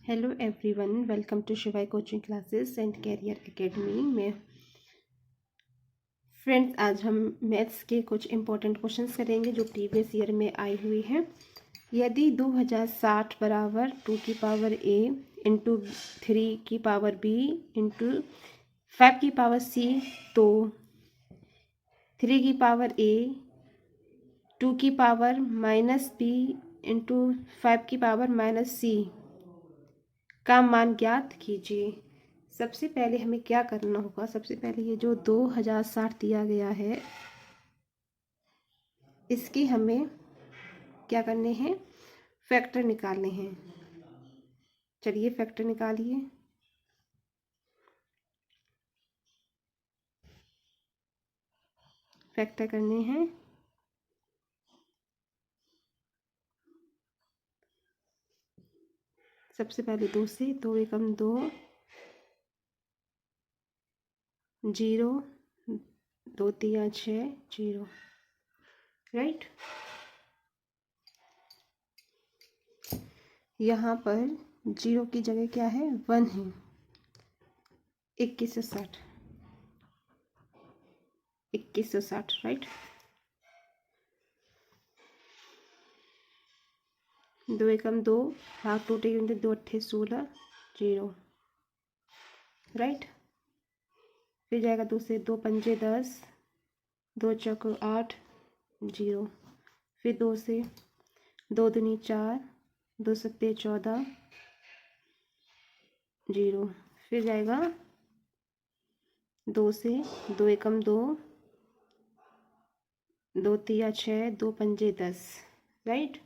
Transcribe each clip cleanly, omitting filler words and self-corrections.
Hello everyone, welcome to Shivay coaching classes and career academy में। Friends, आज हम maths के कुछ इम्पोर्टेंट क्वेश्चंस करेंगे जो प्रीवियस ईयर में आई हुई हैं। यदि 2060 बराबर 2 की पावर a इंटू 3 की पावर b इंटू 5 की पावर c, तो 3 की पावर a 2 की पावर माइनस b इंटू 5 की पावर माइनस c का मान ज्ञात कीजिए। सबसे पहले हमें क्या करना होगा, सबसे पहले ये जो 2060 दिया गया है इसके हमें क्या करने हैं, फैक्टर निकालने हैं। चलिए फैक्टर निकालिए। फैक्टर करने हैं। सबसे पहले 2 से 2 एकम 2, 0, 2 तिया 6, 0, राइट। यहाँ पर 0 की जगह क्या है, 1 है। 2160, 2160, राइट। 2 एकम 2, भाग टूटे 2 अट्ठे 16, 0, राइट। फिर जाएगा 2 से 2 पंजे 10, 2 चौक 8, 0। फिर 2 से 2 दूनी 4, 2 सत्ते 14, 0। फिर जाएगा 2 से 2 एकम 2, 2 तिया 6, 2 पंजे 10, राइट।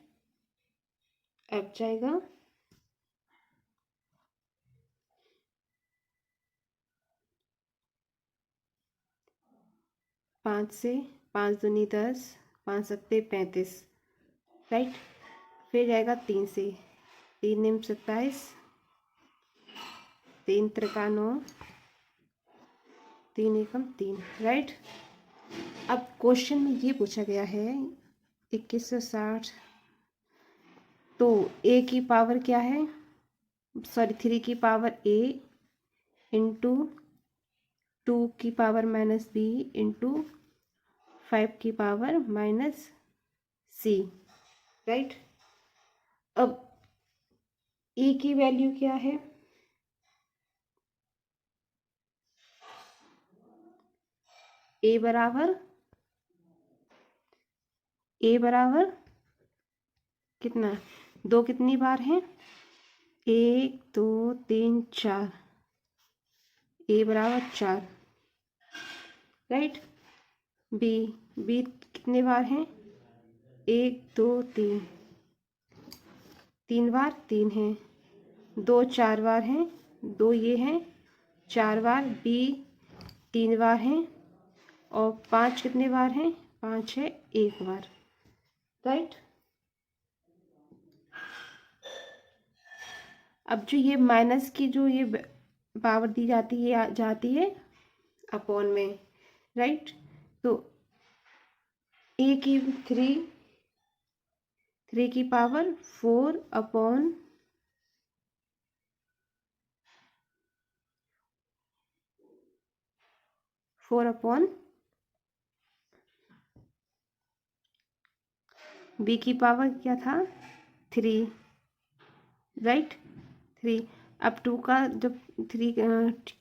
अब जाएगा 5 से 5 दूनी 10, 5 सत्ते 35, राइट। फिर जाएगा 3 से 3 निम 27, 3 त्रिका 9, 3 एकम 3, राइट। अब क्वेश्चन में ये पूछा गया है 2160, तो a की पावर क्या है, सॉरी 3 की पावर a इंटू 2 की पावर माइनस b इंटू 5 की पावर माइनस c, राइट। अब a की वैल्यू क्या है, a बराबर कितना, 2 कितनी बार है, 1 2 3 4, a बराबर 4, राइट। b कितने बार है, 1 2 3, 3 बार 3 है। 2 4 बार हैं, 2 ये हैं 4 बार, b 3 बार हैं, और 5 कितने बार हैं, 5 है 1 बार, राइट। अब जो ये माइनस की जो ये पावर दी जाती है, ये जाती है अपॉन में, राइट। तो a की 3 की पावर 4 अपॉन 4 अपॉन b की पावर क्या था, 3, राइट। 3। अब 2 का जब 3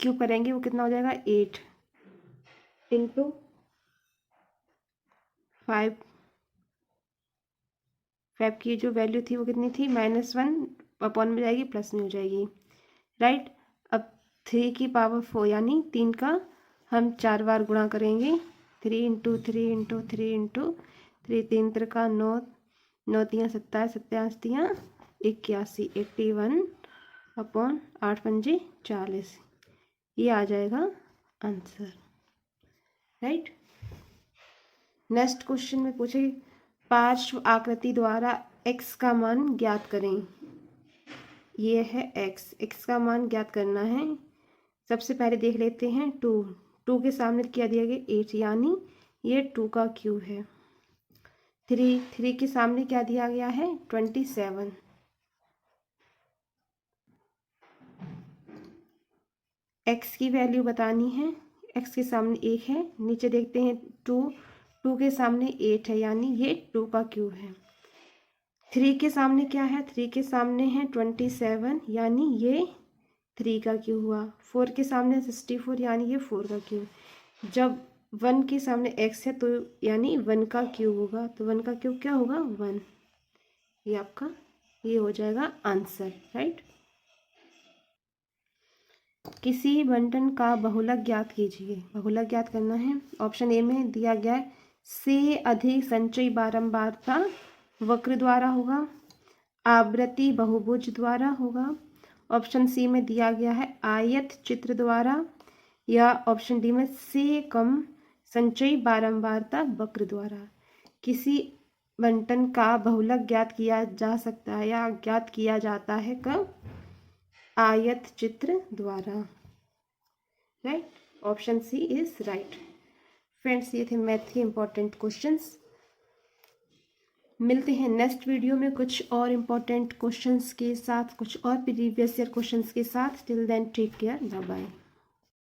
क्यूब करेंगे वो कितना हो जाएगा, 8 इंटू 5 की जो वैल्यू थी वो कितनी थी, -1 अपॉन में जाएगी प्लस में हो जाएगी, राइट। अब 3 की पावर 4 यानी 3 का हम 4 बार गुणा करेंगे, 3 into 3 into 3 into 3, 3 Trika 9, 9 तियाँ 27, 27 तियाँ 81, 81 upon 8 पंजे 40, ये आ जाएगा आंसर, राइट। नेक्स्ट क्वेश्चन में पूछे पार्श्व आकृति द्वारा x का मान ज्ञात करें। ये है x का मान ज्ञात करना है। सबसे पहले देख लेते हैं 2 के सामने क्या दिया गया, 8, यानी ये 2 का क्यूब है। 3 के सामने क्या दिया गया है, 27, एक्स की वैल्यू बतानी है। एक्स के सामने 1 है, नीचे देखते हैं 2, 2 के सामने 8 है, यानी ये 2 का क्यूब है। 3 के सामने क्या है? 3 के सामने है 27, यानी ये 3 का क्यूब हुआ। 4 के सामने 64, यानी ये 4 का क्यूब। जब 1 के सामने x है तो यानी 1 का क्यूब होगा, तो 1 का क्यूब क्या होगा? 1। ये आपका ये हो जाएगा आंसर, राइट। किसी बंटन का बहुलक ज्ञात कीजिए। बहुलक ज्ञात करना है। ऑप्शन ए में दिया गया है से अधिक संचयी बारंबारता वक्र द्वारा होगा, आवृत्ति बहुभुज द्वारा होगा। ऑप्शन सी में दिया गया है आयत चित्र द्वारा, या ऑप्शन डी में से कम संचयी बारंबारता वक्र द्वारा। किसी बंटन का बहुलक ज्ञात किया जा सकता है या ज्ञात किया जाता है कब? आयत चित्र द्वारा, right. Option C is right. Friends, ये थे मैथ के इम्पोर्टेंट क्वेश्चंस। मिलते हैं नेक्स्ट वीडियो में कुछ और इम्पोर्टेंट क्वेश्चंस के साथ, कुछ और प्रीवियस ईयर क्वेश्चंस के साथ। Till then take care, bye bye.